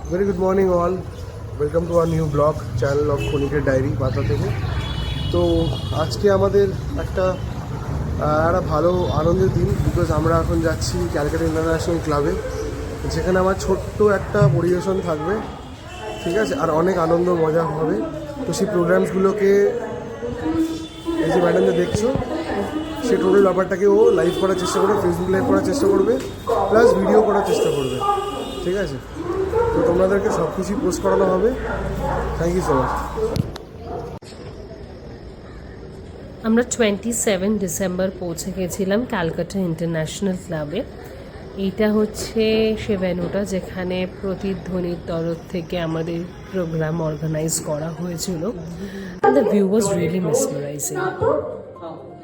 Very good morning all. Welcome to our new blog channel of Khoniker Diary পাতা থেকে। তো আজকে আমাদের একটা ভালো আনন্দের দিন, বিকজ আমরা এখন যাচ্ছি ক্যালকাটা ইন্টারন্যাশনাল ক্লাবে, যেখানে আমার ছোট্ট একটা পরিবেশন থাকবে, ঠিক আছে, আর অনেক আনন্দ মজা হবে। তো সেই প্রোগ্রামসগুলোকে এই যে ম্যাডামকে দেখছো, সেই টোটাল ব্যাপারটাকে ও লাইভ করার চেষ্টা করবে, ফেসবুক লাইভ করার চেষ্টা করবে, প্লাস ভিডিও করার চেষ্টা করবে, ঠিক আছে। তো তোমাদেরকে সব কিছুই পোস্ট করানো হবে। Thank you so much. আমরা 27 ডিসেম্বর পৌঁছে গেছিলাম ক্যালকাটা ইন্টারন্যাশনাল ক্লাবে। এইটা হচ্ছে সে ভেন্যুটা যেখানে প্রতিধ্বনির তরফ থেকে আমাদের প্রোগ্রাম অর্গানাইজ করা হয়েছিল। The view was really mesmerising.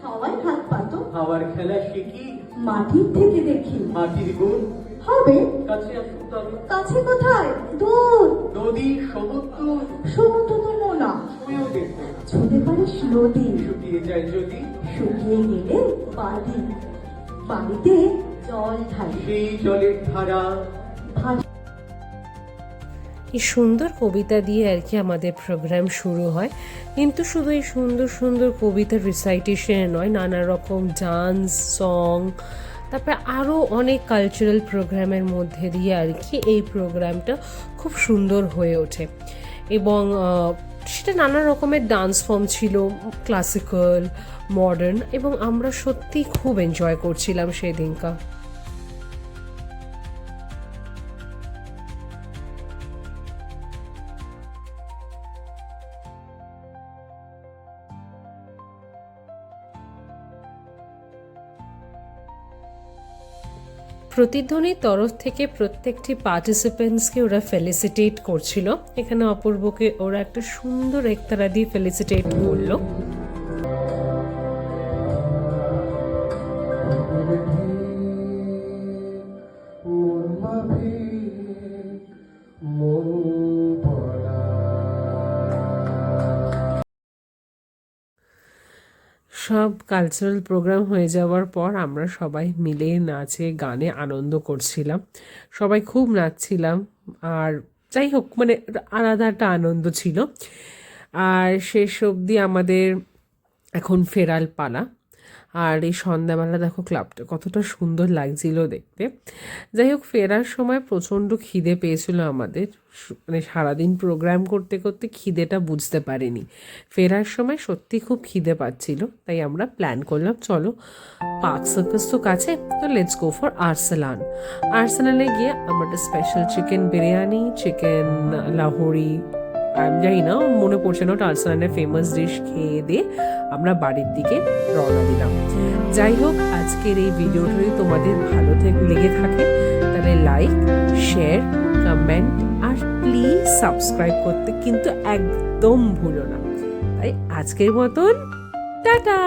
হাওয়ায় হাত পাতো, হাওয়ার খেলা শিখি, মাটির থেকে দেখি, মাটির গুণ হবে কাছে আসুক তবে। কাছে কোথায়, দূর নদী সমুদ্র সমুদ্র তো মোনা, ছুঁয়েও দেখবে, ছুঁতে পারিস নদী, শুকিয়ে যায় যদি শুকিয়ে গেলে বাড়ি, বাড়িতে জল ঢালি, সেই জলের ধারা। এই সুন্দর কবিতা দিয়ে আর কি আমাদের প্রোগ্রাম শুরু হয়। কিন্তু শুধু এই সুন্দর সুন্দর কবিতার রিসাইটেশন নয়, নানা রকম ডান্স, সং, তারপরে আরও অনেক কালচারাল প্রোগ্রামের মধ্যে দিয়ে আর কি এই প্রোগ্রামটা খুব সুন্দর হয়ে ওঠে। এবং সেটা নানা রকমের ডান্স ফর্ম ছিল, ক্লাসিক্যাল, মডার্ন, এবং আমরা সত্যিই খুব এনজয় করছিলাম সেই দিনকা। প্রতিধ্বনির তরফ থেকে প্রত্যেকটি পার্টিসিপেন্টসকে ওরা ফেলিসিটেট করছিল। এখানে অপূর্বকে ওরা একটা সুন্দর একতারা দিয়ে ফেলিসিটেট করলো। সব কালচারাল প্রোগ্রাম হয়ে যাওয়ার পর আমরা সবাই মিলে নাচে গানে আনন্দ করছিলাম, সবাই খুব নাচছিলাম। আর যাই হোক, মানে আলাদা একটা আনন্দ ছিল। আর শেষ অবধি আমাদের এখন ফেরার পালা। আর এই সন্ধ্যাবেলা দেখো ক্লাবটা কতটা সুন্দর লাগছিল দেখতে। যাই হোক, ফেরার সময় প্রচণ্ড খিদে পেয়েছিল আমাদের, মানে সারাদিন প্রোগ্রাম করতে করতে খিদেটা বুঝতে পারিনি। ফেরার সময় সত্যি খুব খিদে পাচ্ছিল, তাই আমরা প্ল্যান করলাম চলো পার্ক সার্কাস তো কাছে, তো লেটস গো ফর আর্সেলান। আর্সেলানে গিয়ে আমরা একটা special chicken biryani, chicken Lahori, আমি জানি না, মনে পড়ছে না, ওটা আর্সেলানের ফেমাস ডিশ খেয়ে দিয়ে আমরা বাড়ির দিকে রওনা দিলাম। যাই হোক, আজকের এই ভিডিওটা যদি তোমাদের ভালো লেগে থাকে তাহলে লাইক, শেয়ার, কমেন্ট আর প্লিজ সাবস্ক্রাইব করতে কিন্তু একদম ভুলো না। তাই আজকের মতন টাটা।